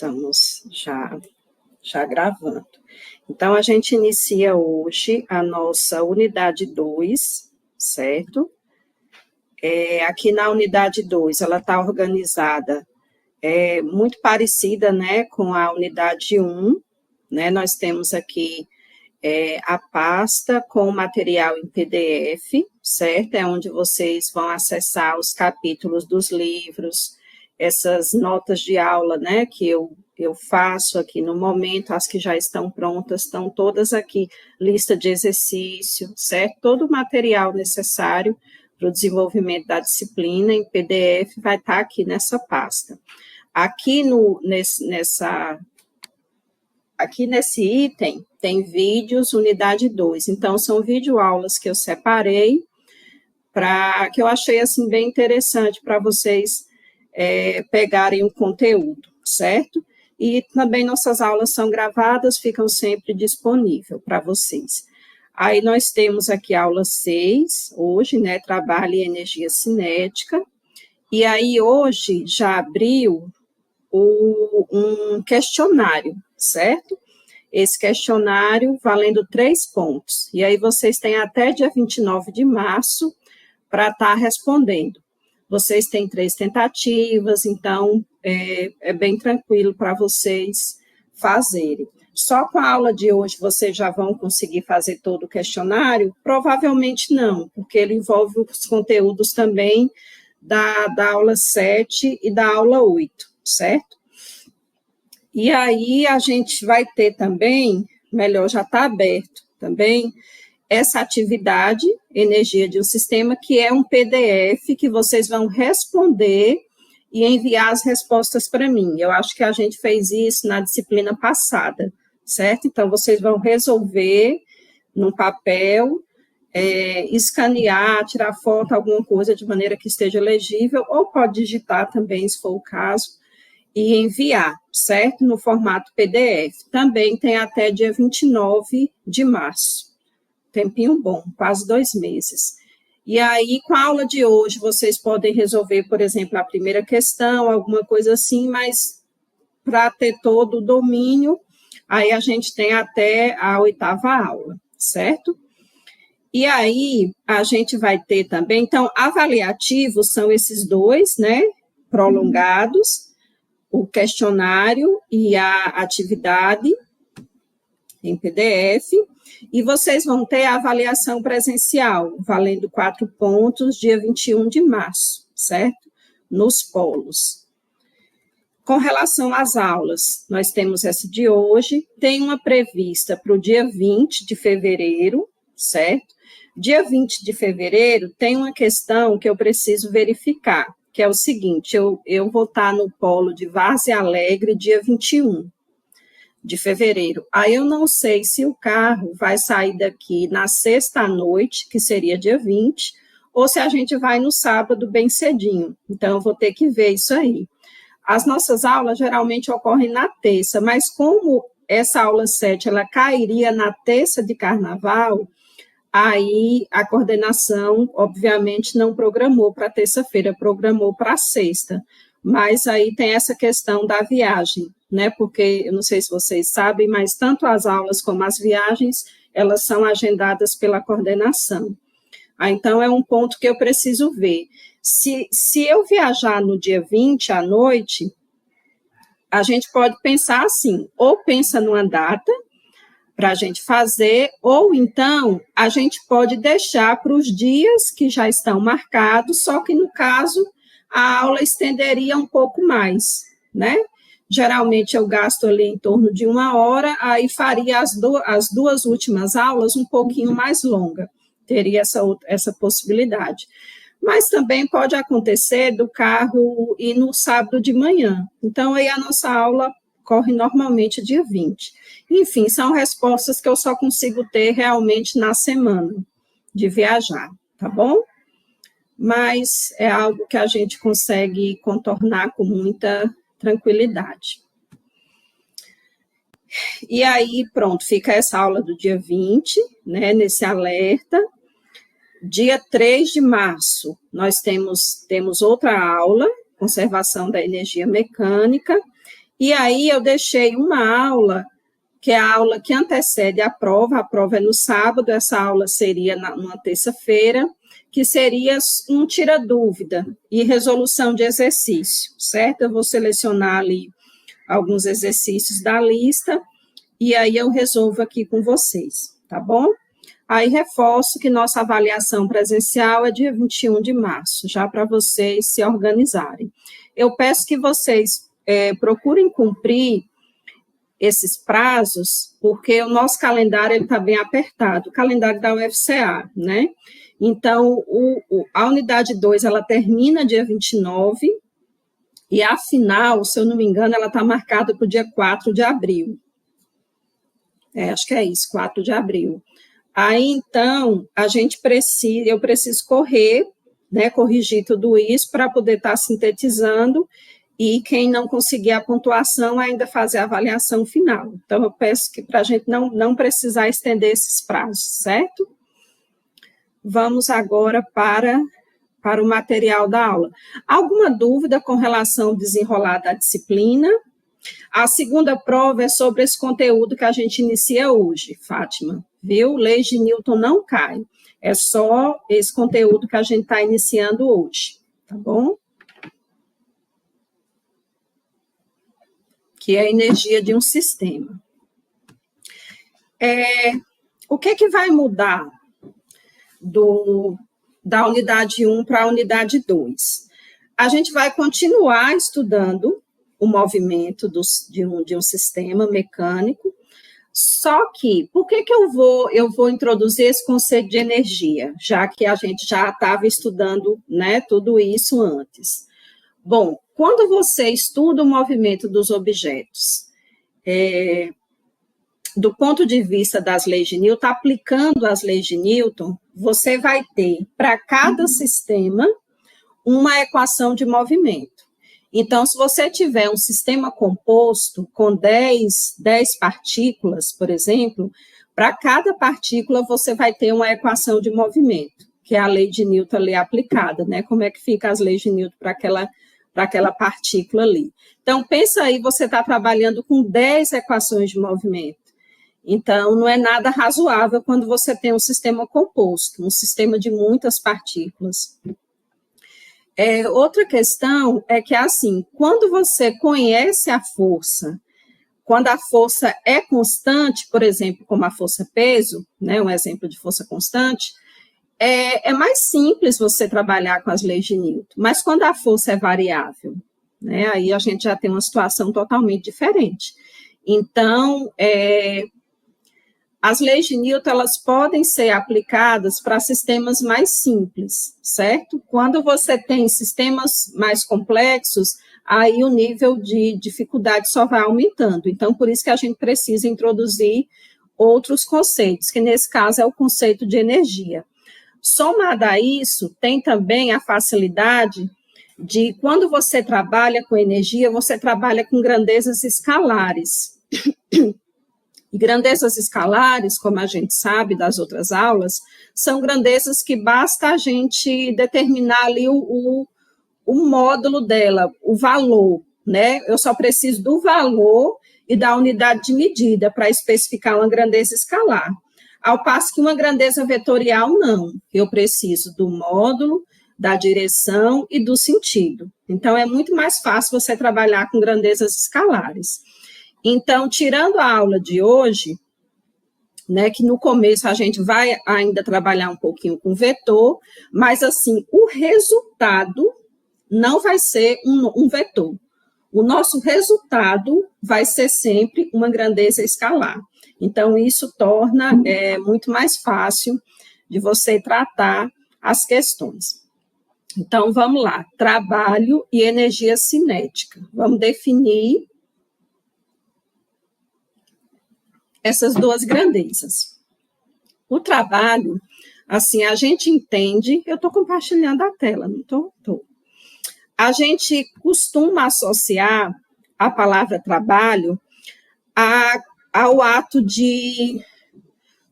estamos já gravando. Então, a gente inicia hoje a nossa unidade 2, certo? Aqui na unidade 2, ela está organizada muito parecida, né, com a unidade 1, né? Nós temos aqui a pasta com material em PDF, certo? É onde vocês vão acessar os capítulos dos livros, essas notas de aula, né, que eu faço aqui no momento, as que já estão prontas, estão todas aqui, lista de exercício, certo? Todo o material necessário para o desenvolvimento da disciplina em PDF vai estar aqui nessa pasta. Aqui nesse item tem vídeos, unidade 2, então são videoaulas que eu separei, que eu achei assim bem interessante para vocês pegarem o conteúdo, certo? E também nossas aulas são gravadas, ficam sempre disponíveis para vocês. Aí nós temos aqui a aula 6, hoje, né, trabalho e energia cinética, e aí hoje já abriu um questionário, certo? Esse questionário valendo 3 pontos, e aí vocês têm até dia 29 de março para estar respondendo. Vocês têm 3 tentativas, então é bem tranquilo para vocês fazerem. Só com a aula de hoje vocês já vão conseguir fazer todo o questionário? Provavelmente não, porque ele envolve os conteúdos também da aula 7 e da aula 8, certo? E aí a gente vai ter também, melhor, já está aberto também, essa atividade, energia de um sistema, que é um PDF que vocês vão responder e enviar as respostas para mim. Eu acho que a gente fez isso na disciplina passada, certo? Então, vocês vão resolver num papel, escanear, tirar foto, alguma coisa de maneira que esteja legível, ou pode digitar também, se for o caso, e enviar, certo? No formato PDF. Também tem até dia 29 de março. Tempinho bom, quase 2 meses. E aí, com a aula de hoje, vocês podem resolver, por exemplo, a primeira questão, alguma coisa assim, mas para ter todo o domínio, aí a gente tem até a 8ª aula, certo? E aí, a gente vai ter também, então, avaliativos são esses 2, né, prolongados, o questionário e a atividade em PDF, e vocês vão ter a avaliação presencial, valendo 4 pontos, dia 21 de março, certo? Nos polos. Com relação às aulas, nós temos essa de hoje, tem uma prevista para o dia 20 de fevereiro, certo? Dia 20 de fevereiro tem uma questão que eu preciso verificar, que é o seguinte, eu vou estar no polo de Várzea Alegre dia 21 de fevereiro. Aí eu não sei se o carro vai sair daqui na sexta à noite, que seria dia 20, ou se a gente vai no sábado bem cedinho. Então, eu vou ter que ver isso aí. As nossas aulas geralmente ocorrem na terça, mas como essa aula 7, ela cairia na terça de carnaval, aí a coordenação, obviamente, não programou para terça-feira, programou para sexta. Mas aí tem essa questão da viagem, né? Porque, eu não sei se vocês sabem, mas tanto as aulas como as viagens, elas são agendadas pela coordenação. Então, é um ponto que eu preciso ver. Se eu viajar no dia 20 à noite, a gente pode pensar assim, ou pensa numa data para a gente fazer, ou então a gente pode deixar para os dias que já estão marcados, só que no caso a aula estenderia um pouco mais, né? Geralmente eu gasto ali em torno de 1 hora, aí faria as 2 últimas aulas um pouquinho mais longa, teria essa possibilidade. Mas também pode acontecer do carro ir no sábado de manhã, então aí a nossa aula corre normalmente dia 20. Enfim, são respostas que eu só consigo ter realmente na semana de viajar, tá bom? Mas é algo que a gente consegue contornar com muita tranquilidade. E aí, pronto, fica essa aula do dia 20, né, nesse alerta. Dia 3 de março, nós temos outra aula, conservação da energia mecânica, E aí eu deixei uma aula, que é a aula que antecede a prova é no sábado, essa aula seria numa terça-feira, que seria um tira-dúvida e resolução de exercício, certo? Eu vou selecionar ali alguns exercícios da lista, e aí eu resolvo aqui com vocês, tá bom? Aí reforço que nossa avaliação presencial é dia 21 de março, já para vocês se organizarem. Eu peço que vocês procurem cumprir esses prazos, porque o nosso calendário está bem apertado, o calendário da UFCA, né? Então, a unidade 2, ela termina dia 29, e a final, se eu não me engano, ela está marcada para o dia 4 de abril. Acho que é isso, 4 de abril. Aí, então, eu preciso correr, né, corrigir tudo isso para poder estar sintetizando, e quem não conseguir a pontuação ainda fazer a avaliação final. Então, eu peço que para a gente não precisar estender esses prazos, certo? Vamos agora para o material da aula. Alguma dúvida com relação ao desenrolar da disciplina? A segunda prova é sobre esse conteúdo que a gente inicia hoje, Fátima, viu? Leis de Newton não cai. É só esse conteúdo que a gente está iniciando hoje, tá bom? Que é a energia de um sistema. O que vai mudar da unidade 1 para a unidade 2? A gente vai continuar estudando o movimento de um sistema mecânico, só que, por que eu vou introduzir esse conceito de energia, já que a gente já estava estudando, né, tudo isso antes? Bom, quando você estuda o movimento dos objetos, do ponto de vista das leis de Newton, aplicando as leis de Newton, você vai ter, para cada sistema, uma equação de movimento. Então, se você tiver um sistema composto com 10 partículas, por exemplo, para cada partícula você vai ter uma equação de movimento, que é a lei de Newton ali aplicada, né? Como é que fica as leis de Newton para aquela partícula ali. Então, pensa aí, você está trabalhando com 10 equações de movimento. Então, não é nada razoável quando você tem um sistema composto, um sistema de muitas partículas. Outra questão é que, assim, quando você conhece a força, quando a força é constante, por exemplo, como a força-peso, né, um exemplo de força constante, é mais simples você trabalhar com as leis de Newton. Mas quando a força é variável, né, aí a gente já tem uma situação totalmente diferente. Então, as leis de Newton, elas podem ser aplicadas para sistemas mais simples, certo? Quando você tem sistemas mais complexos, aí o nível de dificuldade só vai aumentando. Então, por isso que a gente precisa introduzir outros conceitos, que nesse caso é o conceito de energia. Somado a isso, tem também a facilidade de, quando você trabalha com energia, você trabalha com grandezas escalares. E grandezas escalares, como a gente sabe das outras aulas, são grandezas que basta a gente determinar ali o módulo dela, o valor, né? Eu só preciso do valor e da unidade de medida para especificar uma grandeza escalar. Ao passo que uma grandeza vetorial, não. Eu preciso do módulo, da direção e do sentido. Então, é muito mais fácil você trabalhar com grandezas escalares. Então, tirando a aula de hoje, né, que no começo a gente vai ainda trabalhar um pouquinho com vetor, mas, assim, o resultado não vai ser um vetor. O nosso resultado vai ser sempre uma grandeza escalar. Então, isso torna muito mais fácil de você tratar as questões. Então, vamos lá. Trabalho e energia cinética. Vamos definir essas duas grandezas. O trabalho, assim, a gente entende... Eu estou compartilhando a tela, não estou? Estou. A gente costuma associar a palavra trabalho ao ato de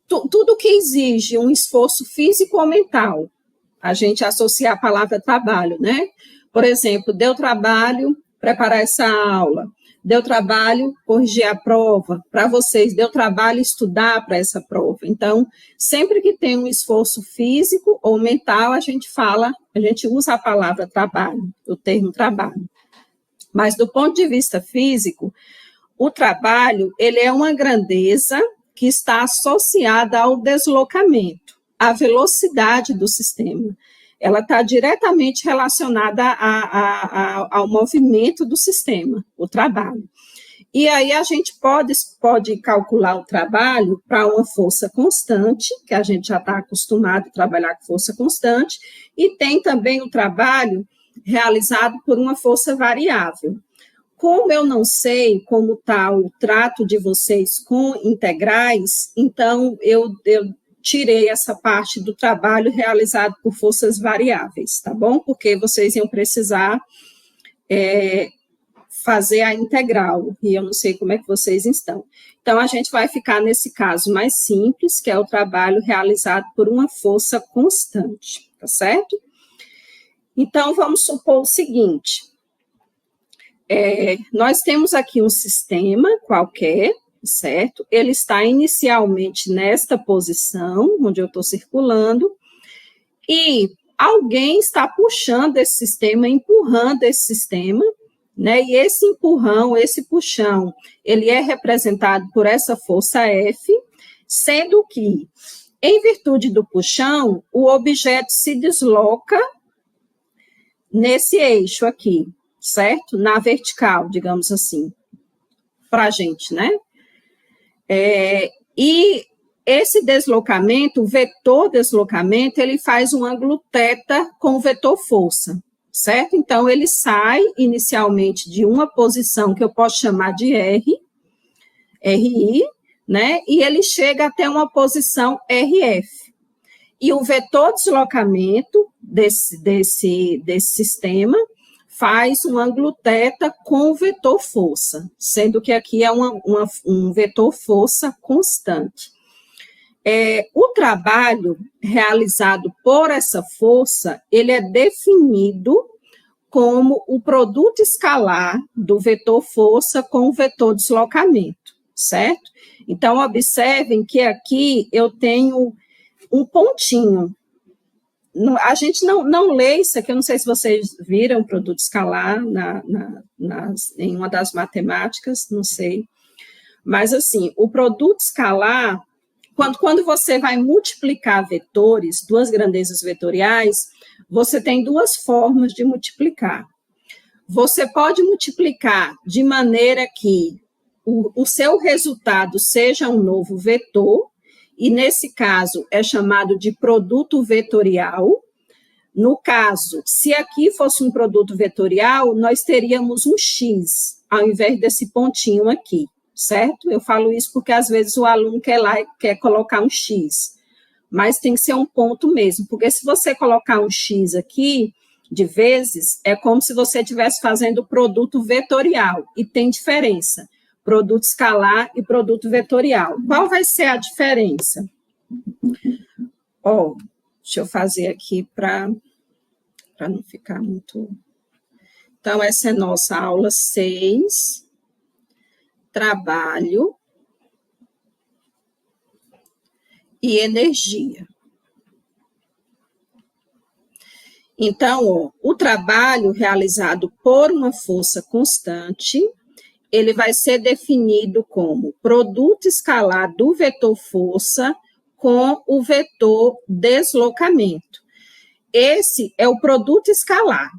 tudo que exige um esforço físico ou mental. A gente associa a palavra trabalho, né? Por exemplo, deu trabalho preparar essa aula, deu trabalho corrigir a prova, para vocês deu trabalho estudar para essa prova. Então, sempre que tem um esforço físico ou mental, a gente usa a palavra trabalho, o termo trabalho. Mas do ponto de vista físico, o trabalho, ele é uma grandeza que está associada ao deslocamento, à velocidade do sistema. Ela está diretamente relacionada ao movimento do sistema, o trabalho. E aí a gente pode calcular o trabalho para uma força constante, que a gente já está acostumado a trabalhar com força constante, e tem também o trabalho realizado por uma força variável. Como eu não sei como está o trato de vocês com integrais, então eu tirei essa parte do trabalho realizado por forças variáveis, tá bom? Porque vocês iam precisar fazer a integral, e eu não sei como é que vocês estão. Então, a gente vai ficar nesse caso mais simples, que é o trabalho realizado por uma força constante, tá certo? Então, vamos supor o seguinte, nós temos aqui um sistema qualquer, certo? Ele está inicialmente nesta posição, onde eu estou circulando, e alguém está puxando esse sistema, empurrando esse sistema, né? E esse empurrão, esse puxão, ele é representado por essa força F, sendo que, em virtude do puxão, o objeto se desloca nesse eixo aqui, certo? Na vertical, digamos assim, para a gente, né? E esse deslocamento, o vetor deslocamento, ele faz um ângulo θ com o vetor força, certo? Então, ele sai inicialmente de uma posição que eu posso chamar de RI, né? E ele chega até uma posição RF. E o vetor deslocamento desse sistema faz um ângulo θ com o vetor força, sendo que aqui é um vetor força constante. O trabalho realizado por essa força, ele é definido como o produto escalar do vetor força com o vetor deslocamento, certo? Então, observem que aqui eu tenho um pontinho. A gente não lê isso aqui, eu não sei se vocês viram o produto escalar em uma das matemáticas, não sei. Mas, assim, o produto escalar, quando você vai multiplicar vetores, duas grandezas vetoriais, você tem duas formas de multiplicar. Você pode multiplicar de maneira que o seu resultado seja um novo vetor, e nesse caso é chamado de produto vetorial. No caso, se aqui fosse um produto vetorial, nós teríamos um X, ao invés desse pontinho aqui, certo? Eu falo isso porque às vezes o aluno quer colocar um X, mas tem que ser um ponto mesmo, porque se você colocar um X aqui, de vezes, é como se você estivesse fazendo produto vetorial, e tem diferença. Produto escalar e produto vetorial. Qual vai ser a diferença? Deixa eu fazer aqui para não ficar muito... Então, essa é nossa aula 6, trabalho e energia. Então, o trabalho realizado por uma força constante, ele vai ser definido como produto escalar do vetor força com o vetor deslocamento. Esse é o produto escalar.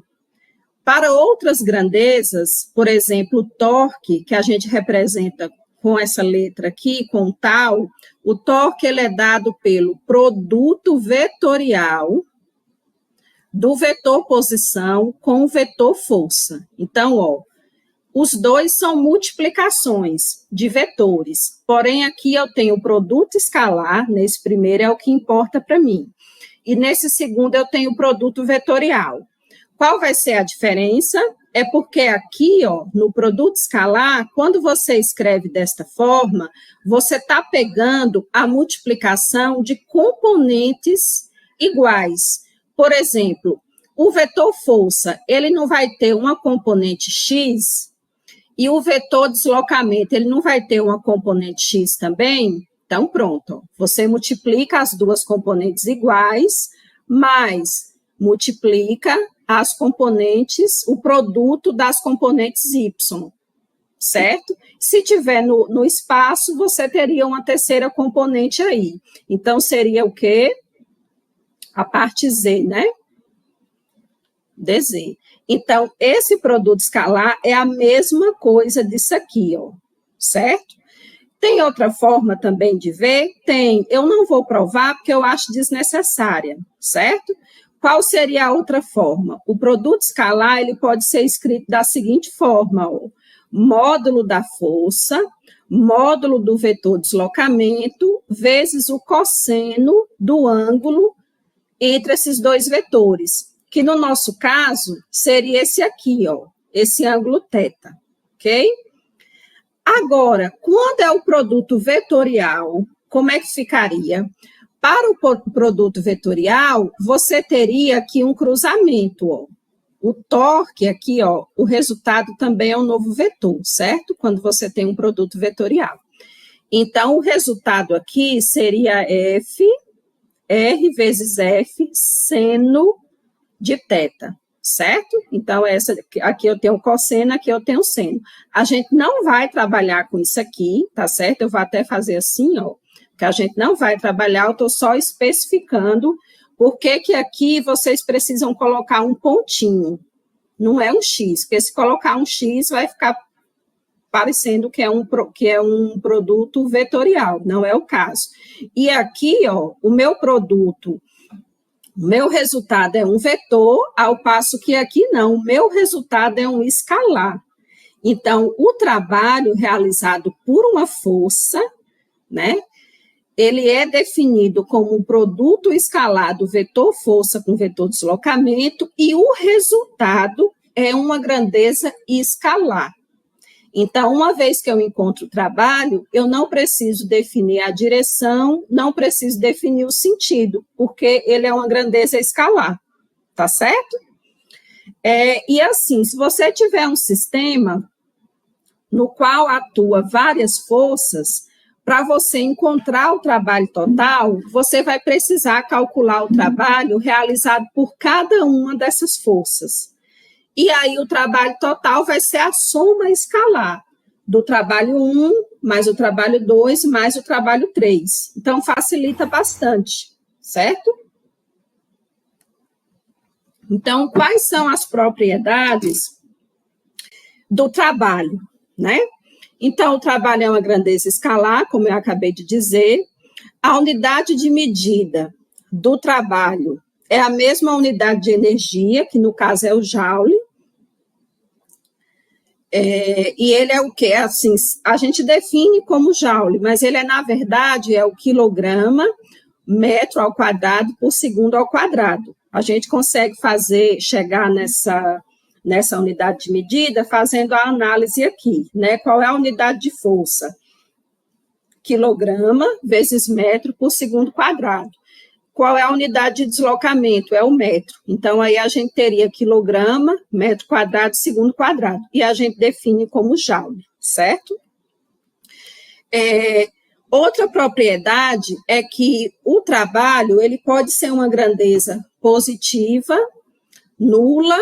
Para outras grandezas, por exemplo, o torque, que a gente representa com essa letra aqui, com o tal, o torque ele é dado pelo produto vetorial do vetor posição com o vetor força. Então, os dois são multiplicações de vetores, porém aqui eu tenho o produto escalar, nesse primeiro é o que importa para mim, e nesse segundo eu tenho o produto vetorial. Qual vai ser a diferença? É porque aqui, no produto escalar, quando você escreve desta forma, você está pegando a multiplicação de componentes iguais. Por exemplo, o vetor força, ele não vai ter uma componente x E o vetor deslocamento, ele não vai ter uma componente x também? Então, pronto. Você multiplica as duas componentes iguais, mais multiplica as componentes, o produto das componentes y, certo? Se tiver no espaço, você teria uma terceira componente aí. Então, seria o quê? A parte z, né? dz. Então, esse produto escalar é a mesma coisa disso aqui, ó, certo? Tem outra forma também de ver? Tem. Eu não vou provar porque eu acho desnecessária, certo? Qual seria a outra forma? O produto escalar, ele pode ser escrito da seguinte forma, ó, módulo da força, módulo do vetor deslocamento, vezes o cosseno do ângulo entre esses dois vetores, que no nosso caso seria esse aqui, ó, esse ângulo θ, ok? Agora, quando é o produto vetorial, como é que ficaria? Para o produto vetorial, você teria aqui um cruzamento, ó. O torque aqui, ó, o resultado também é um novo vetor, certo? Quando você tem um produto vetorial. Então, o resultado aqui seria F, R vezes F, seno de θ, certo? Então, aqui eu tenho cosseno, aqui eu tenho seno. A gente não vai trabalhar com isso aqui, tá certo? Eu vou até fazer assim, ó, que a gente não vai trabalhar, eu estou só especificando por que aqui vocês precisam colocar um pontinho, não é um X, porque se colocar um X vai ficar parecendo que é um produto vetorial, não é o caso. E aqui, ó, o meu produto, o meu resultado é um vetor, ao passo que aqui não, o meu resultado é um escalar. Então, o trabalho realizado por uma força, né, ele é definido como um produto escalar do vetor força com vetor deslocamento e o resultado é uma grandeza escalar. Então, uma vez que eu encontro o trabalho, eu não preciso definir a direção, não preciso definir o sentido, porque ele é uma grandeza escalar, tá certo? E assim, se você tiver um sistema no qual atua várias forças, para você encontrar o trabalho total, você vai precisar calcular o trabalho realizado por cada uma dessas forças. E aí o trabalho total vai ser a soma escalar do trabalho 1 mais o trabalho 2 mais o trabalho 3. Então, facilita bastante, certo? Então, quais são as propriedades do trabalho, né? Então, o trabalho é uma grandeza escalar, como eu acabei de dizer. A unidade de medida do trabalho é a mesma unidade de energia, que no caso é o joule. E ele é o quê? Assim, a gente define como joule, mas ele na verdade, é o quilograma, metro ao quadrado por segundo ao quadrado. A gente consegue chegar nessa unidade de medida fazendo a análise aqui, né? Qual é a unidade de força? Quilograma vezes metro por segundo quadrado. Qual é a unidade de deslocamento? É o metro. Então, aí a gente teria quilograma, metro quadrado, segundo quadrado. E a gente define como joule, certo? Outra propriedade é que o trabalho, ele pode ser uma grandeza positiva, nula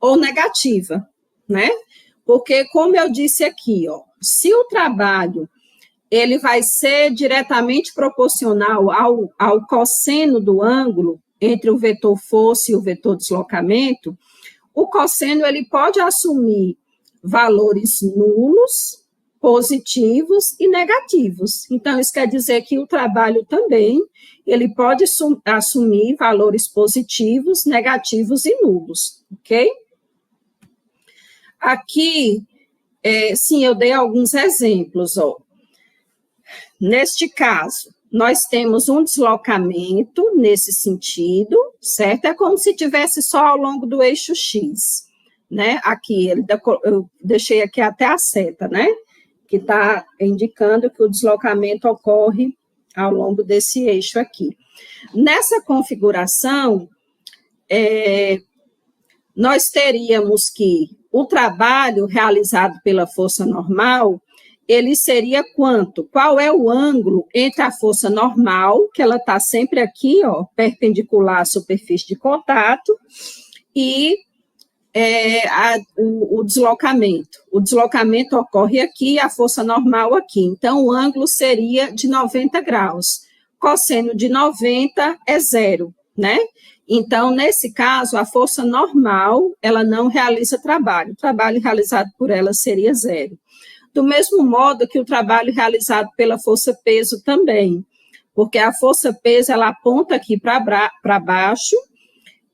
ou negativa, né? Porque, como eu disse aqui, ó, se o trabalho ele vai ser diretamente proporcional ao cosseno do ângulo entre o vetor força e o vetor deslocamento, o cosseno ele pode assumir valores nulos, positivos e negativos. Então, isso quer dizer que o trabalho também ele pode assumir valores positivos, negativos e nulos, ok? Aqui, sim, eu dei alguns exemplos, ó. Neste caso, nós temos um deslocamento nesse sentido, certo? É como se tivesse só ao longo do eixo X, né? Aqui, eu deixei aqui até a seta, né? Que está indicando que o deslocamento ocorre ao longo desse eixo aqui. Nessa configuração, nós teríamos que o trabalho realizado pela força normal, ele seria quanto? Qual é o ângulo entre a força normal, que ela está sempre aqui, ó, perpendicular à superfície de contato, e o deslocamento. O deslocamento ocorre aqui, a força normal aqui. Então, o ângulo seria de 90 graus. Cosseno de 90 é zero, né? Então, nesse caso, a força normal, ela não realiza trabalho. O trabalho realizado por ela seria zero. Do mesmo modo que o trabalho realizado pela força-peso também, porque a força-peso, ela aponta aqui para baixo,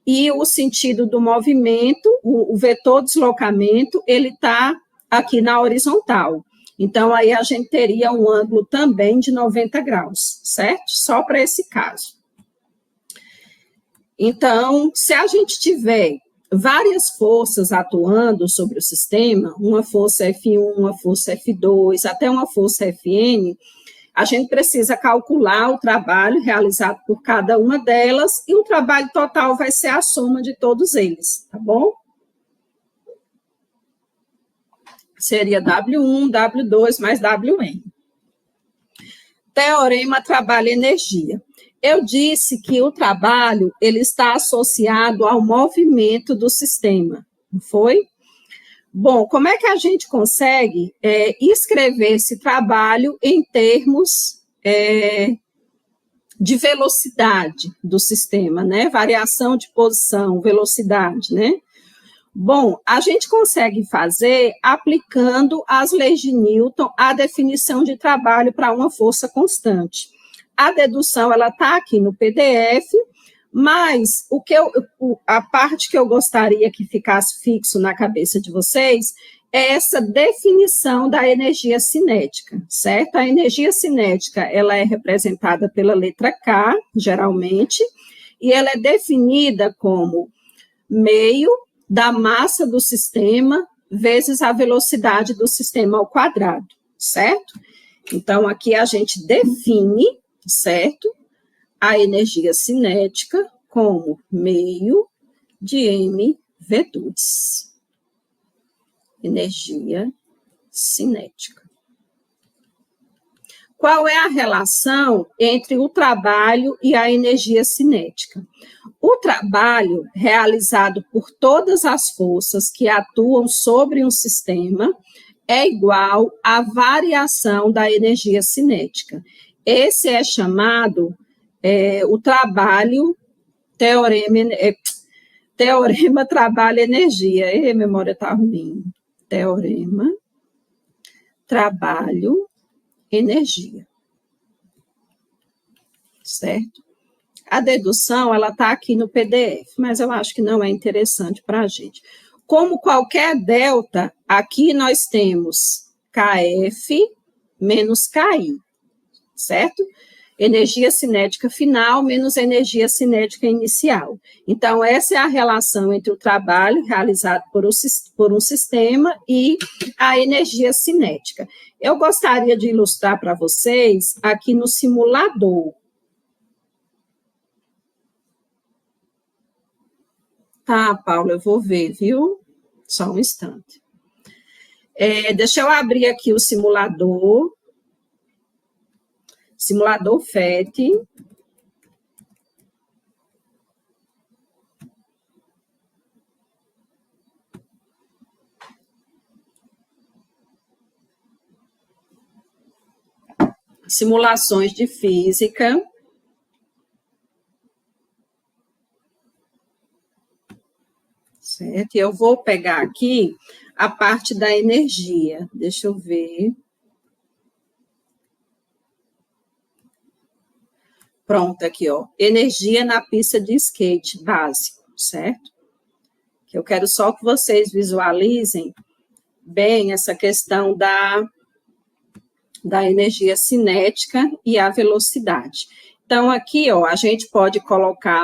e o sentido do movimento, o vetor deslocamento, ele está aqui na horizontal. Então, aí a gente teria um ângulo também de 90 graus, certo? Só para esse caso. Então, se a gente tiver várias forças atuando sobre o sistema, uma força F1, uma força F2, até uma força Fn, a gente precisa calcular o trabalho realizado por cada uma delas e o trabalho total vai ser a soma de todos eles, tá bom? Seria W1, W2 mais Wn. Teorema trabalho-energia. Eu disse que o trabalho ele está associado ao movimento do sistema, não foi? Bom, como é que a gente consegue escrever esse trabalho em termos de velocidade do sistema, né? Variação de posição, velocidade, né? Bom, a gente consegue fazer aplicando as leis de Newton a definição de trabalho para uma força constante. A dedução, ela está aqui no PDF, mas a parte que eu gostaria que ficasse fixo na cabeça de vocês é essa definição da energia cinética, certo? A energia cinética, ela é representada pela letra K, geralmente, e ela é definida como meio da massa do sistema vezes a velocidade do sistema ao quadrado, certo? Então, aqui a gente define, certo? A energia cinética como meio de mV2. Energia cinética. Qual é a relação entre o trabalho e a energia cinética? O trabalho realizado por todas as forças que atuam sobre um sistema é igual à variação da energia cinética. Esse é chamado o trabalho, teorema trabalho-energia. A memória está ruim. Teorema trabalho-energia. Certo? A dedução, ela está aqui no PDF, mas eu acho que não é interessante para a gente. Como qualquer delta, aqui nós temos KF menos KI, certo? Energia cinética final menos energia cinética inicial. Então, essa é a relação entre o trabalho realizado por um sistema e a energia cinética. Eu gostaria de ilustrar para vocês aqui no simulador. Tá, Paula, eu vou ver, viu? Só um instante. Deixa eu abrir aqui o simulador. Simulador FET. Simulações de física. Certo? E eu vou pegar aqui a parte da energia. Deixa eu ver. Pronto, aqui, ó. Energia na pista de skate básico, certo? Que eu quero só que vocês visualizem bem essa questão da energia cinética e a velocidade. Então, aqui, ó, a gente pode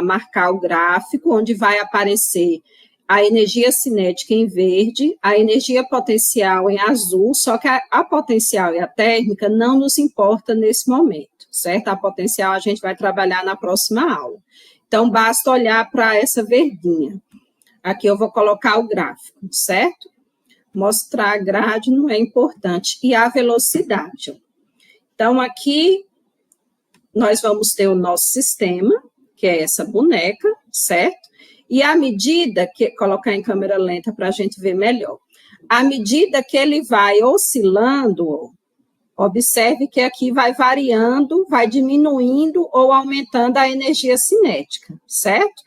marcar o gráfico, onde vai aparecer a energia cinética em verde, a energia potencial em azul, só que a potencial e a térmica não nos importa nesse momento, certo? A potencial a gente vai trabalhar na próxima aula. Então, basta olhar para essa verdinha. Aqui eu vou colocar o gráfico, certo? mostrar a grade não é importante. E a velocidade. Então, aqui, nós vamos ter o nosso sistema, que é essa boneca, certo? E à medida que... Colocar em câmera lenta para a gente ver melhor. À medida que ele vai oscilando, observe que aqui vai variando, vai diminuindo ou aumentando a energia cinética, certo?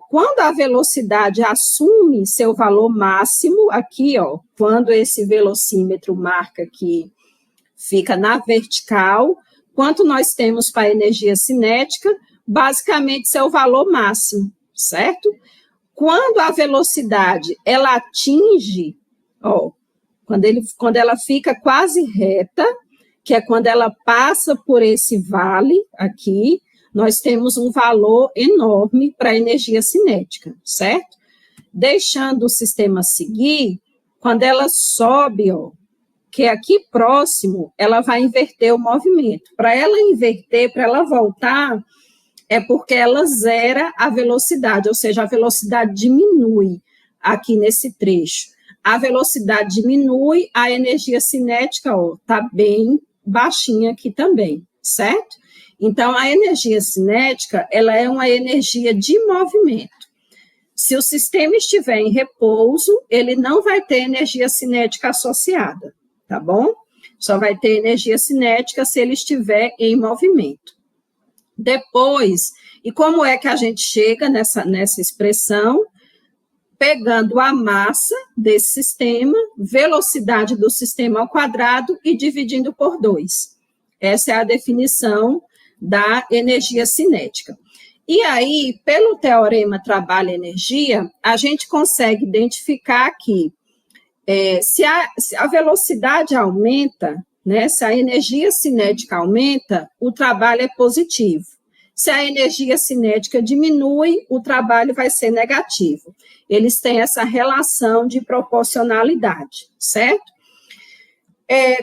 Quando a velocidade assume seu valor máximo, aqui, quando esse velocímetro marca que fica na vertical, quanto nós temos para a energia cinética, basicamente seu valor máximo, certo? Quando a velocidade, ela atinge, quando ela fica quase reta, que é quando ela passa por esse vale aqui, nós temos um valor enorme para a energia cinética, certo? Deixando o sistema seguir, quando ela sobe, que é aqui próximo, ela vai inverter o movimento. Para ela inverter, para ela voltar, é porque ela zera a velocidade, ou seja, a velocidade diminui aqui nesse trecho. A velocidade diminui, a energia cinética está bem baixinha aqui também, certo? Então, a energia cinética, ela é uma energia de movimento. Se o sistema estiver em repouso, ele não vai ter energia cinética associada, tá bom? Só vai ter energia cinética se ele estiver em movimento. Depois, e como é que a gente chega nessa expressão? Pegando a massa desse sistema, velocidade do sistema ao quadrado e dividindo por 2. Essa é a definição da energia cinética. E aí, pelo teorema trabalho-energia, a gente consegue identificar que se a velocidade aumenta, né, se a energia cinética aumenta, o trabalho é positivo. Se a energia cinética diminui, o trabalho vai ser negativo. Eles têm essa relação de proporcionalidade, certo?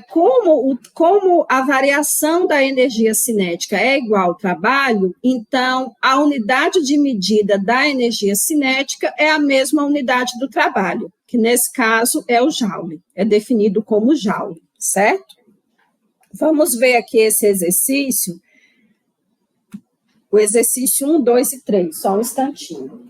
Como a variação da energia cinética é igual ao trabalho, então a unidade de medida da energia cinética é a mesma unidade do trabalho, que nesse caso é o joule, é definido como joule, certo? Vamos ver aqui esse exercício, o exercício 1, 2 e 3, só um instantinho.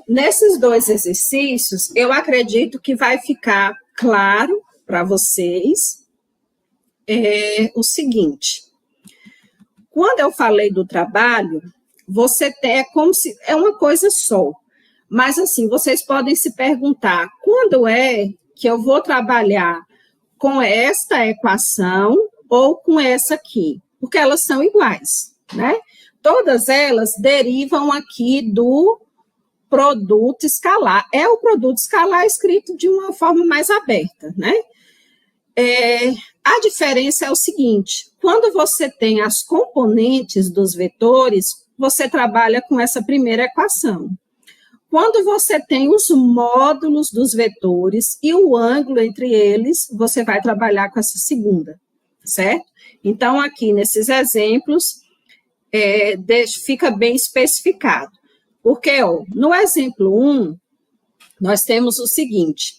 Nesses dois exercícios, eu acredito que vai ficar claro para vocês o seguinte. Quando eu falei do trabalho, você tem, como se é uma coisa só. Mas, assim, vocês podem se perguntar, quando é que eu vou trabalhar com esta equação ou com essa aqui? Porque elas são iguais, né? Todas elas derivam aqui do produto escalar. É o produto escalar escrito de uma forma mais aberta, né? A diferença é o seguinte, quando você tem as componentes dos vetores, você trabalha com essa primeira equação. Quando você tem os módulos dos vetores e o ângulo entre eles, você vai trabalhar com essa segunda, certo? Então, aqui nesses exemplos, fica bem especificado. Porque, no exemplo 1, nós temos o seguinte,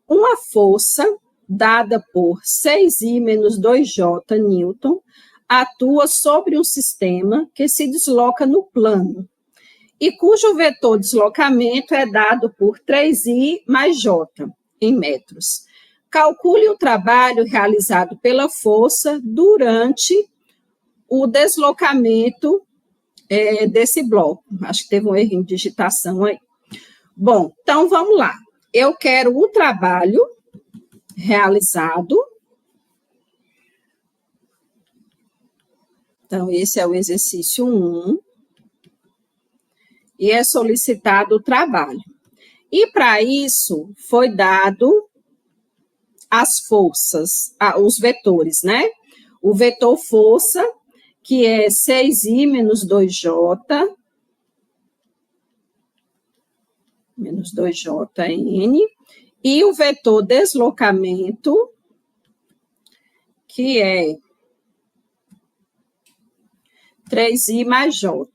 uma força dada por 6I menos 2J Newton atua sobre um sistema que se desloca no plano e cujo vetor deslocamento é dado por 3I mais J em metros. Calcule o trabalho realizado pela força durante o deslocamento desse bloco. Acho que teve um erro em digitação aí. Bom, então vamos lá. Eu quero o trabalho realizado. Então, esse é o exercício 1. E é solicitado o trabalho. E para isso, foi dado as forças, os vetores, né? o vetor força, que é 6i menos 2j, menos 2jn, e o vetor deslocamento, que é 3i mais j.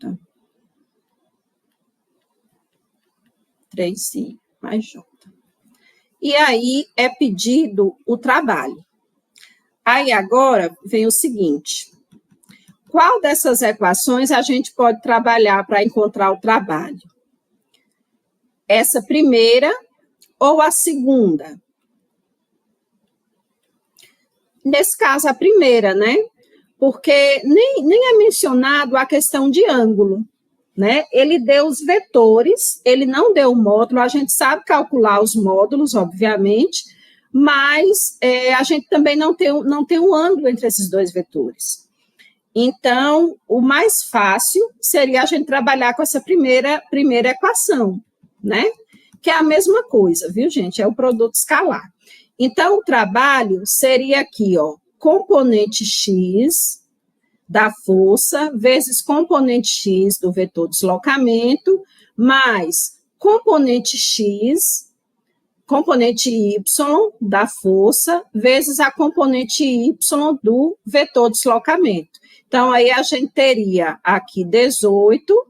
3i mais j. E aí é pedido o trabalho. Aí agora vem o seguinte: qual dessas equações a gente pode trabalhar para encontrar o trabalho? Essa primeira ou a segunda? Nesse caso, a primeira, né? Porque nem é mencionado a questão de ângulo, né? Ele deu os vetores, ele não deu o módulo, a gente sabe calcular os módulos, obviamente, mas a gente também não tem um ângulo entre esses dois vetores. Então, o mais fácil seria a gente trabalhar com essa primeira equação, né? Que é a mesma coisa, viu, gente? É o produto escalar. Então, o trabalho seria aqui, ó, componente x da força vezes componente x do vetor deslocamento, mais componente x, componente y da força, vezes a componente y do vetor deslocamento. Então, aí a gente teria aqui 18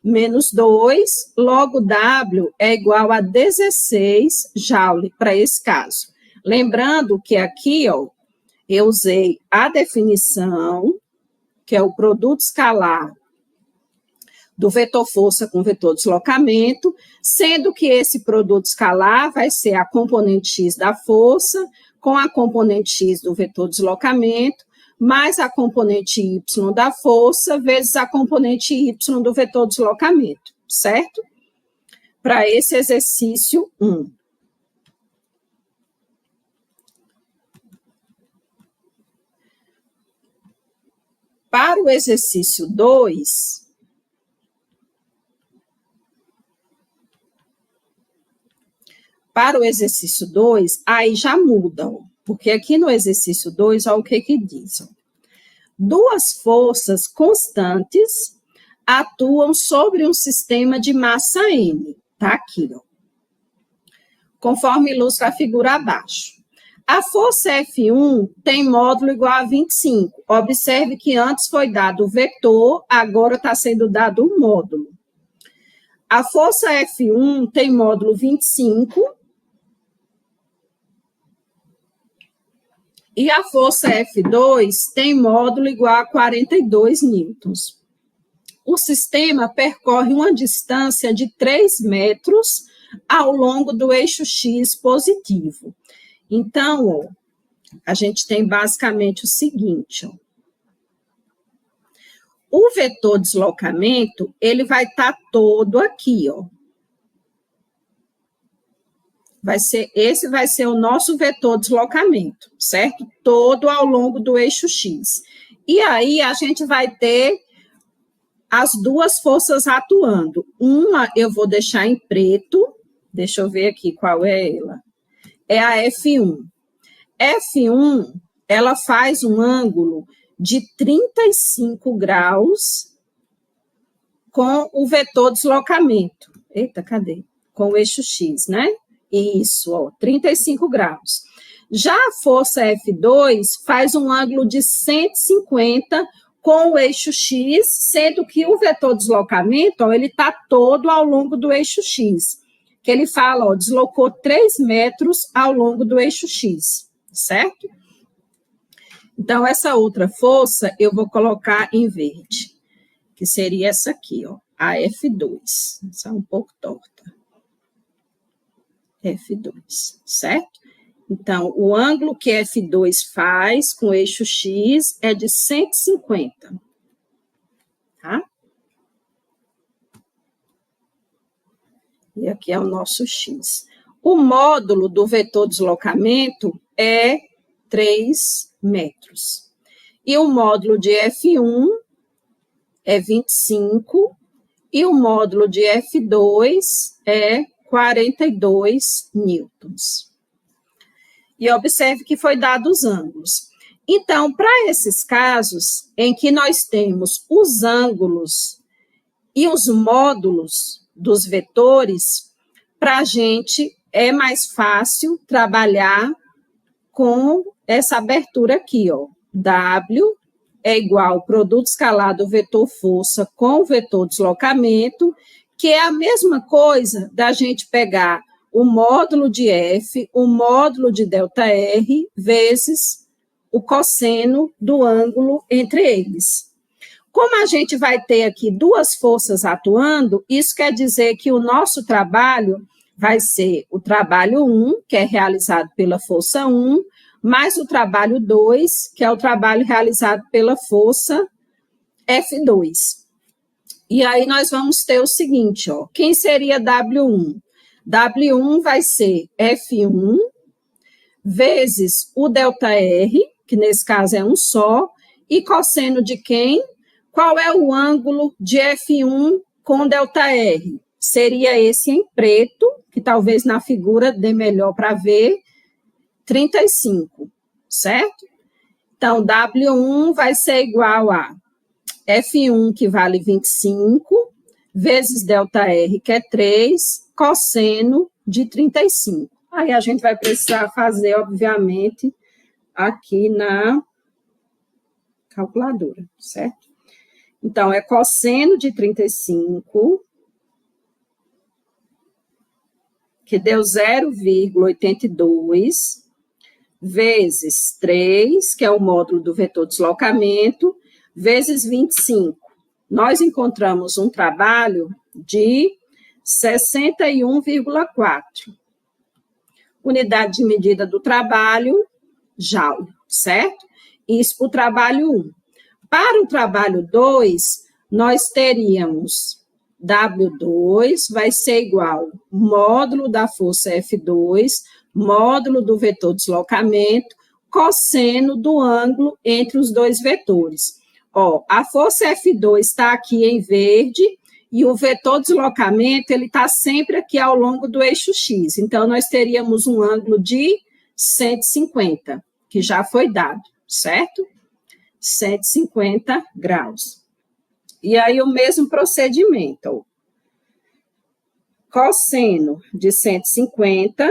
menos 2, logo W é igual a 16 Joule, para esse caso. Lembrando que aqui, ó, eu usei a definição, que é o produto escalar do vetor força com vetor deslocamento, sendo que esse produto escalar vai ser a componente x da força com a componente x do vetor deslocamento, mais a componente y da força, vezes a componente y do vetor deslocamento, certo? Para esse exercício 1. Para o exercício 2, aí já muda, ó. Porque aqui no exercício 2, olha o que diz. Ó. Duas forças constantes atuam sobre um sistema de massa M. Tá aqui, ó. Conforme ilustra a figura abaixo. A força F1 tem módulo igual a 25. Observe que antes foi dado o vetor, agora está sendo dado o módulo. A força F1 tem módulo 25. E a força F2 tem módulo igual a 42 newtons. O sistema percorre uma distância de 3 metros ao longo do eixo X positivo. Então, ó, a gente tem basicamente o seguinte, ó. O vetor deslocamento, ele vai estar todo aqui, ó. Esse vai ser o nosso vetor deslocamento, certo? Todo ao longo do eixo X. E aí, a gente vai ter as duas forças atuando. Uma eu vou deixar em preto, deixa eu ver aqui qual é ela. É a F1. F1, ela faz um ângulo de 35 graus com o vetor deslocamento. Eita, cadê? Com o eixo X, né? Isso, ó, 35 graus. Já a força F2 faz um ângulo de 150 com o eixo X, sendo que o vetor deslocamento, ó, ele está todo ao longo do eixo X. Que ele fala, ó, deslocou 3 metros ao longo do eixo X, certo? Então, essa outra força eu vou colocar em verde, que seria essa aqui, ó, a F2. Essa é um pouco torta. F2, certo? Então, o ângulo que F2 faz com o eixo X é de 150, tá? E aqui é o nosso X. O módulo do vetor deslocamento é 3 metros. E o módulo de F1 é 25, e o módulo de F2 é 42 newtons. E observe que foi dado os ângulos. Então, para esses casos em que nós temos os ângulos e os módulos dos vetores, para a gente é mais fácil trabalhar com essa abertura aqui, ó. W é igual ao produto escalar do vetor força com o vetor deslocamento, que é a mesma coisa da gente pegar o módulo de F, o módulo de ΔR, vezes o cosseno do ângulo entre eles. Como a gente vai ter aqui duas forças atuando, isso quer dizer que o nosso trabalho vai ser o trabalho 1, que é realizado pela força 1, mais o trabalho 2, que é o trabalho realizado pela força F2. E aí nós vamos ter o seguinte, ó, quem seria W1? W1 vai ser F1 vezes o ΔR, que nesse caso é um só, e cosseno de quem? Qual é o ângulo de F1 com ΔR? Seria esse em preto, que talvez na figura dê melhor para ver, 35, certo? Então, W1 vai ser igual a F1, que vale 25, vezes ΔR, que é 3, cosseno de 35. Aí a gente vai precisar fazer, obviamente, aqui na calculadora, certo? Então, é cosseno de 35, que deu 0,82, vezes 3, que é o módulo do vetor deslocamento, vezes 25. Nós encontramos um trabalho de 61,4. Unidade de medida do trabalho, joule, certo? Isso para o trabalho 1. Para o trabalho 2, nós teríamos W2 vai ser igual ao módulo da força F2, módulo do vetor deslocamento, cosseno do ângulo entre os dois vetores. Ó, a força F2 está aqui em verde e o vetor deslocamento ele está sempre aqui ao longo do eixo X. Então, nós teríamos um ângulo de 150, que já foi dado, certo? 150 graus. E aí, o mesmo procedimento. Ó. Cosseno de 150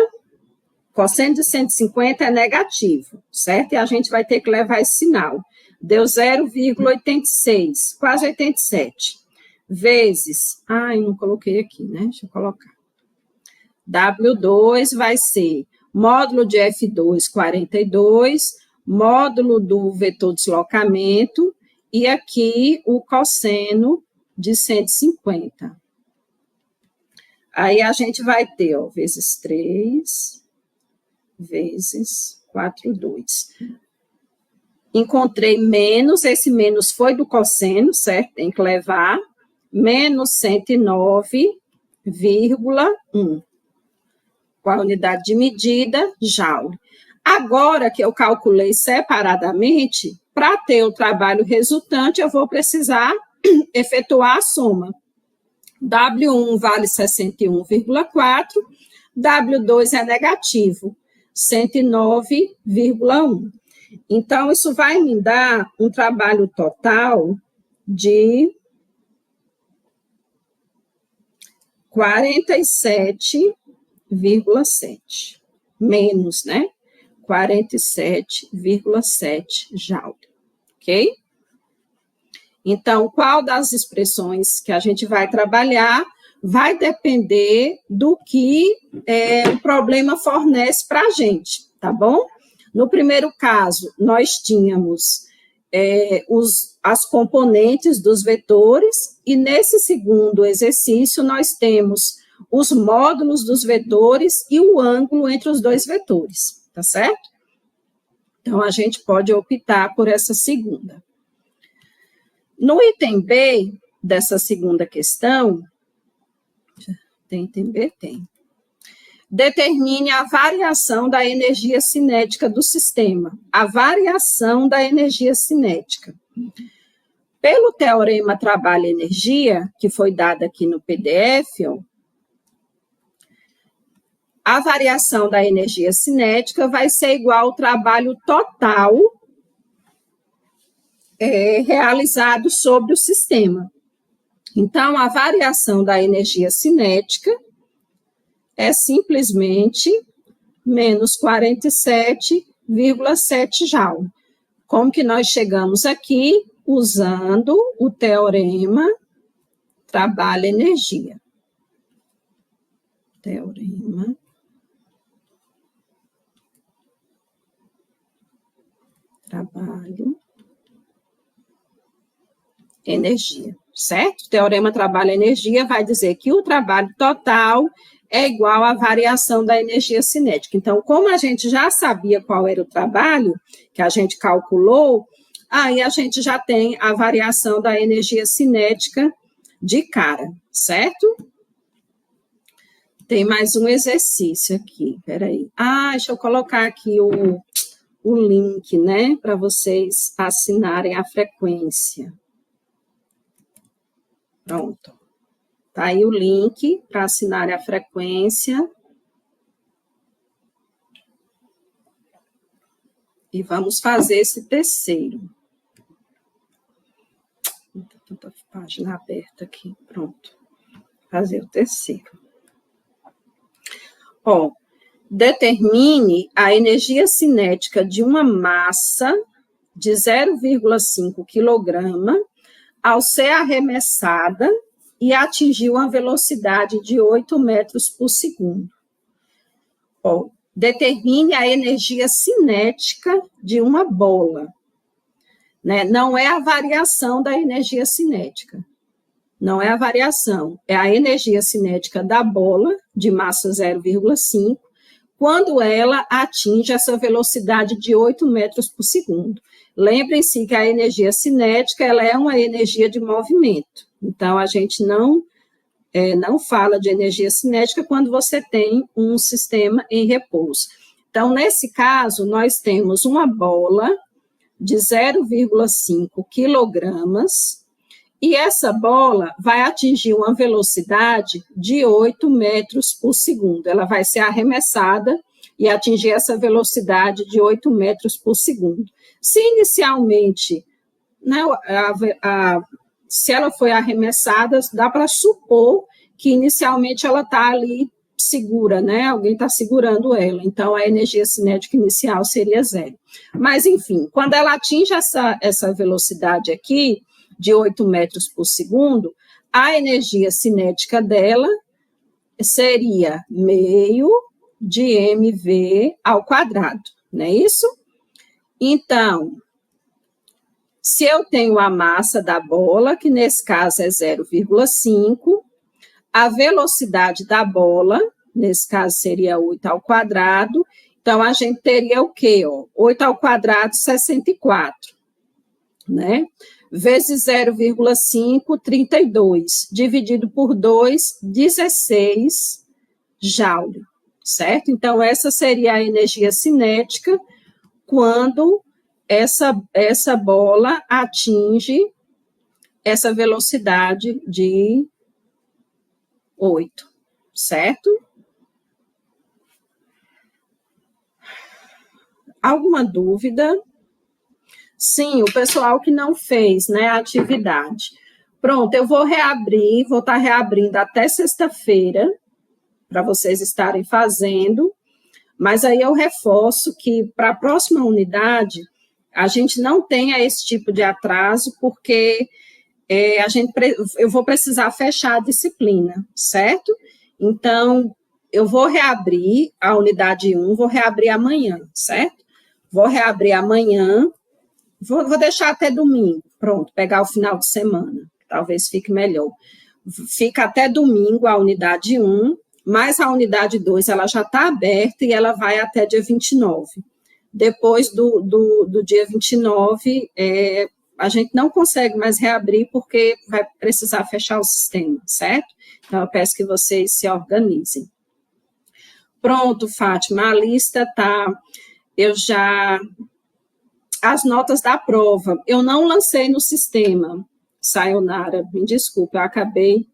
é negativo, certo? E a gente vai ter que levar esse sinal. Deu 0,86, quase 87. Vezes, não coloquei aqui, né? Deixa eu colocar. W2 vai ser módulo de F2, 42, módulo do vetor deslocamento, e aqui o cosseno de 150. Aí a gente vai ter, ó, vezes 3, vezes 4,2. Encontrei menos, esse menos foi do cosseno, certo? Tem que levar, menos 109,1. Com a unidade de medida, joule. Agora que eu calculei separadamente, para ter o trabalho resultante, eu vou precisar efetuar a soma. W1 vale 61,4, W2 é negativo, 109,1. Então, isso vai me dar um trabalho total de 47,7. Menos, né? 47,7 joule, ok? Então, qual das expressões que a gente vai trabalhar vai depender do que o problema fornece para a gente, tá bom? No primeiro caso, nós tínhamos as componentes dos vetores, e nesse segundo exercício, nós temos os módulos dos vetores e o ângulo entre os dois vetores. Tá certo? Então, a gente pode optar por essa segunda. No item B dessa segunda questão, tem item B? Tem. Determine a variação da energia cinética do sistema. A variação da energia cinética. Pelo teorema trabalho-energia, que foi dado aqui no PDF, ó, a variação da energia cinética vai ser igual ao trabalho total realizado sobre o sistema. Então, a variação da energia cinética é simplesmente menos 47,7 Joule. Como que nós chegamos aqui? Usando o teorema trabalho-energia. Teorema trabalho-energia, certo? O teorema trabalho-energia vai dizer que o trabalho total é igual à variação da energia cinética. Então, como a gente já sabia qual era o trabalho, que a gente calculou, aí a gente já tem a variação da energia cinética de cara, certo? Tem mais um exercício aqui, peraí. Deixa eu colocar aqui o link, né, para vocês assinarem a frequência. Pronto. Tá aí o link para assinarem a frequência. E vamos fazer esse terceiro. Tanta página aberta aqui. Pronto. Fazer o terceiro. Determine a energia cinética de uma massa de 0,5 quilograma ao ser arremessada e atingir uma velocidade de 8 metros por segundo. Determine a energia cinética de uma bola. Né? Não é a variação da energia cinética. Não é a variação, é a energia cinética da bola, de massa 0,5, quando ela atinge essa velocidade de 8 metros por segundo. Lembrem-se que a energia cinética ela é uma energia de movimento. Então, a gente não fala de energia cinética quando você tem um sistema em repouso. Então, nesse caso, nós temos uma bola de 0,5 quilogramas, e essa bola vai atingir uma velocidade de 8 metros por segundo. Ela vai ser arremessada e atingir essa velocidade de 8 metros por segundo. Se inicialmente, né, se ela foi arremessada, dá para supor que inicialmente ela está ali segura, né? Alguém está segurando ela. Então, a energia cinética inicial seria 0. Mas, enfim, quando ela atinge essa velocidade aqui, de 8 metros por segundo, a energia cinética dela seria meio de mv ao quadrado, não é isso? Então, se eu tenho a massa da bola, que nesse caso é 0,5, a velocidade da bola, nesse caso seria 8 ao quadrado, então a gente teria o quê? 8 ao quadrado, 64, né? Vezes 0,5, 32, dividido por 2, 16 Joule, certo? Então, essa seria a energia cinética quando essa bola atinge essa velocidade de 8, certo? Alguma dúvida? Sim, o pessoal que não fez, né, a atividade. Pronto, eu vou estar reabrindo até sexta-feira, para vocês estarem fazendo, mas aí eu reforço que para a próxima unidade, a gente não tenha esse tipo de atraso, porque eu vou precisar fechar a disciplina, certo? Então, eu vou reabrir a unidade 1, vou reabrir amanhã, certo? Vou reabrir amanhã. Vou deixar até domingo, pronto, pegar o final de semana, talvez fique melhor. Fica até domingo a unidade 1, mas a unidade 2 ela já está aberta e ela vai até dia 29. Depois do dia 29, a gente não consegue mais reabrir porque vai precisar fechar o sistema, certo? Então, eu peço que vocês se organizem. Pronto, Fátima, a lista está... As notas da prova, eu não lancei no sistema, Sayonara, me desculpe, eu acabei,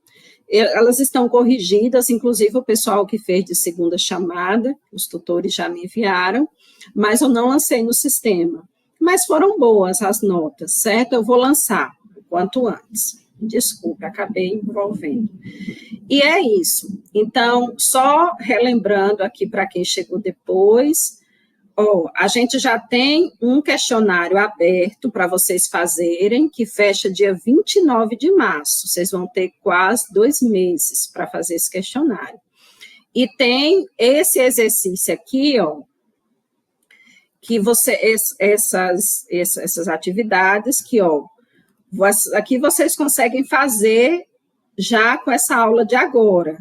elas estão corrigidas, inclusive o pessoal que fez de segunda chamada, os tutores já me enviaram, mas eu não lancei no sistema. mas foram boas as notas, certo? Eu vou lançar o quanto antes. Desculpe, acabei envolvendo. E é isso. Então, só relembrando aqui para quem chegou depois, a gente já tem um questionário aberto para vocês fazerem, que fecha dia 29 de março. Vocês vão ter quase 2 meses para fazer esse questionário. E tem esse exercício aqui, que essas atividades que, aqui vocês conseguem fazer já com essa aula de agora.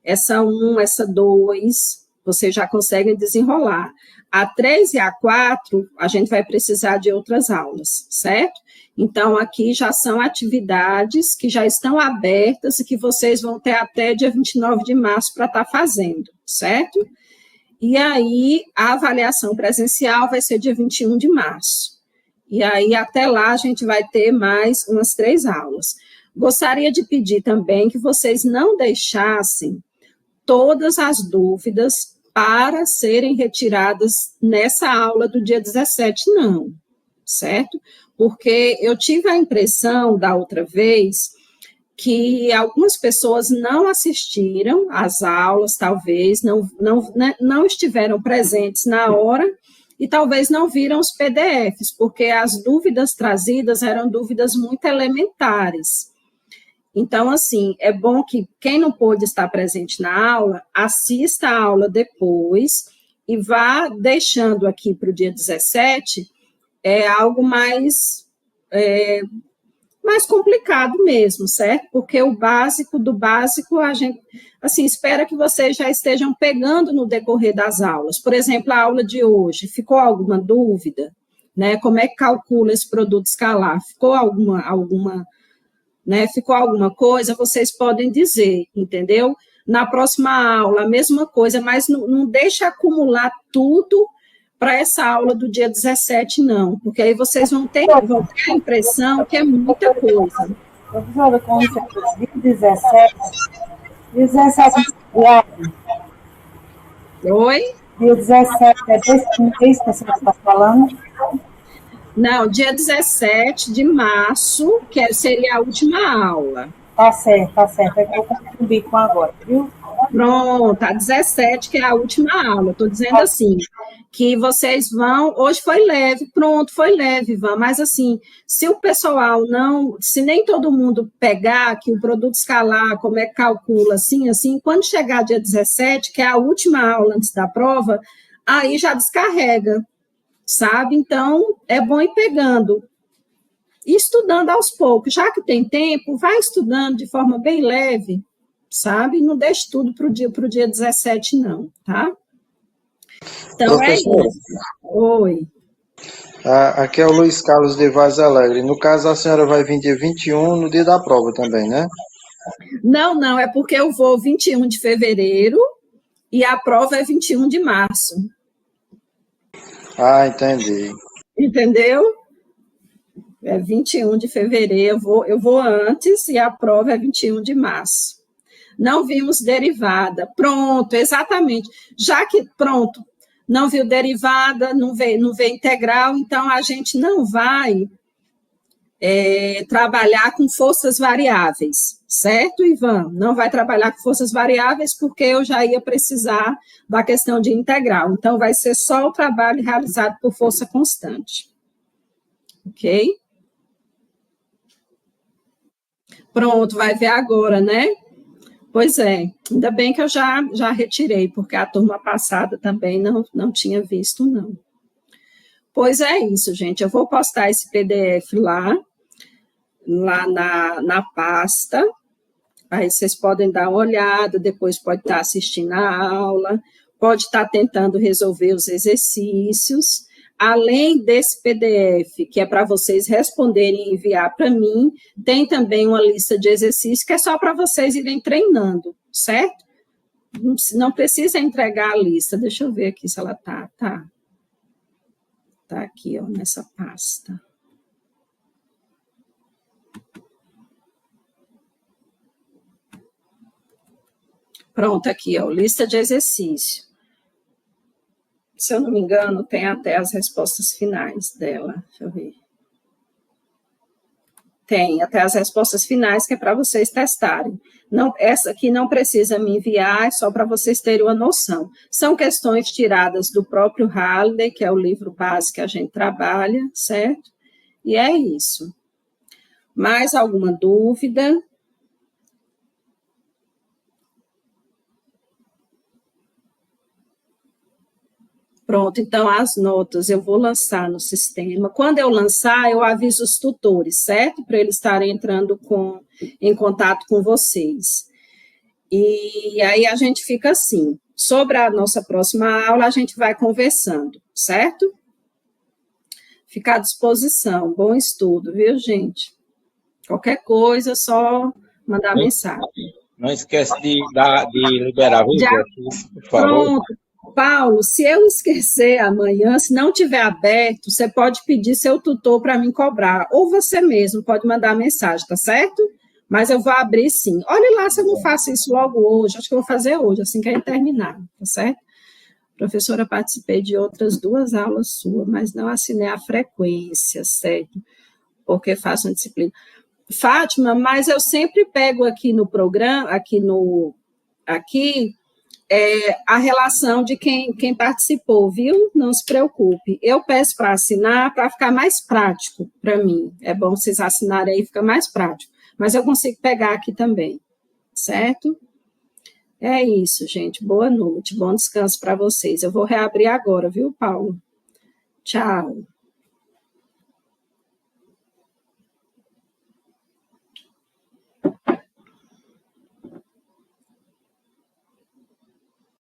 Essa 1, essa 2, vocês já conseguem desenrolar. A 3 e a 4, a gente vai precisar de outras aulas, certo? Então, aqui já são atividades que já estão abertas e que vocês vão ter até dia 29 de março para estar fazendo, certo? E aí, a avaliação presencial vai ser dia 21 de março. E aí, até lá, a gente vai ter mais umas 3 aulas. Gostaria de pedir também que vocês não deixassem todas as dúvidas para serem retiradas nessa aula do dia 17, não, certo? Porque eu tive a impressão, da outra vez, que algumas pessoas não assistiram às aulas, talvez, não estiveram presentes na hora e talvez não viram os PDFs, porque as dúvidas trazidas eram dúvidas muito elementares. Então, assim, é bom que quem não pôde estar presente na aula, assista a aula depois e vá deixando aqui para o dia 17 algo mais complicado mesmo, certo? Porque o básico do básico, a gente, assim, espera que vocês já estejam pegando no decorrer das aulas. Por exemplo, a aula de hoje, ficou alguma dúvida? Né? Como é que calcula esse produto escalar? Ficou alguma ficou alguma coisa, vocês podem dizer, entendeu? Na próxima aula, a mesma coisa, mas não deixa acumular tudo para essa aula do dia 17, não, porque aí vocês vão ter a impressão que é muita coisa. Professora, como você disse, 17 Oi? Dia 17 é desse mês que você está falando? Não, dia 17 de março, que seria a última aula. Tá certo, é que eu confundi com agora, viu? Pronto, a 17, que é a última aula. Estou dizendo assim, que vocês vão... Hoje foi leve, pronto, foi leve, Ivan, mas assim, se o pessoal não... Se nem todo mundo pegar que o produto escalar, como é que calcula, assim, quando chegar dia 17, que é a última aula antes da prova, aí já descarrega, sabe? Então, é bom ir pegando e estudando aos poucos. Já que tem tempo, vai estudando de forma bem leve, sabe? Não deixe tudo para o dia 17, não, tá? Então, professor, é isso. Oi. Aqui é o Luiz Carlos de Vaz Alegre. No caso, a senhora vai vir dia 21, no dia da prova também, né? Não, é porque eu vou 21 de fevereiro e a prova é 21 de março. Ah, entendi. Entendeu? É 21 de fevereiro, eu vou antes e a prova é 21 de março. Não vimos derivada. Pronto, exatamente. Já que, pronto, não viu derivada, não vê integral, então a gente não vai trabalhar com forças variáveis, certo, Ivan? Não vai trabalhar com forças variáveis porque eu já ia precisar da questão de integral. Então, vai ser só o trabalho realizado por força constante. Ok? Pronto, vai ver agora, né? Pois é, ainda bem que eu já retirei, porque a turma passada também não tinha visto, não. Pois é isso, gente. Eu vou postar esse PDF lá na pasta. Aí vocês podem dar uma olhada, depois pode estar assistindo a aula, pode estar tentando resolver os exercícios. Além desse PDF, que é para vocês responderem e enviar para mim, tem também uma lista de exercícios que é só para vocês irem treinando, certo? Não precisa entregar a lista. Deixa eu ver aqui se ela tá. Tá aqui, ó, nessa pasta. Pronto, aqui, ó, lista de exercício. Se eu não me engano, tem até as respostas finais dela. Deixa eu ver. Tem até as respostas finais, que é para vocês testarem. Não, essa aqui não precisa me enviar, é só para vocês terem uma noção. São questões tiradas do próprio Halliday, que é o livro base que a gente trabalha, certo? E é isso. Mais alguma dúvida? Pronto, então as notas eu vou lançar no sistema. Quando eu lançar, eu aviso os tutores, certo? Para eles estarem entrando em contato com vocês. E aí a gente fica assim. Sobre a nossa próxima aula, a gente vai conversando, certo? Fica à disposição. Bom estudo, viu, gente? Qualquer coisa, só mandar mensagem. Não esquece de liberar, viu, Jéssica? Por favor. Pronto. Paulo, se eu esquecer amanhã, se não tiver aberto, você pode pedir seu tutor para me cobrar, ou você mesmo pode mandar mensagem, tá certo? Mas eu vou abrir sim. Olha lá se eu não faço isso logo hoje, acho que eu vou fazer hoje, assim que a gente terminar, tá certo? Professora, participei de outras 2 aulas suas, mas não assinei a frequência, certo? Porque faço uma disciplina. Fátima, mas eu sempre pego aqui no programa, a relação de quem participou, viu? Não se preocupe. Eu peço para assinar para ficar mais prático para mim. É bom vocês assinarem aí, fica mais prático. Mas eu consigo pegar aqui também, certo? É isso, gente. Boa noite, bom descanso para vocês. Eu vou reabrir agora, viu, Paulo? Tchau.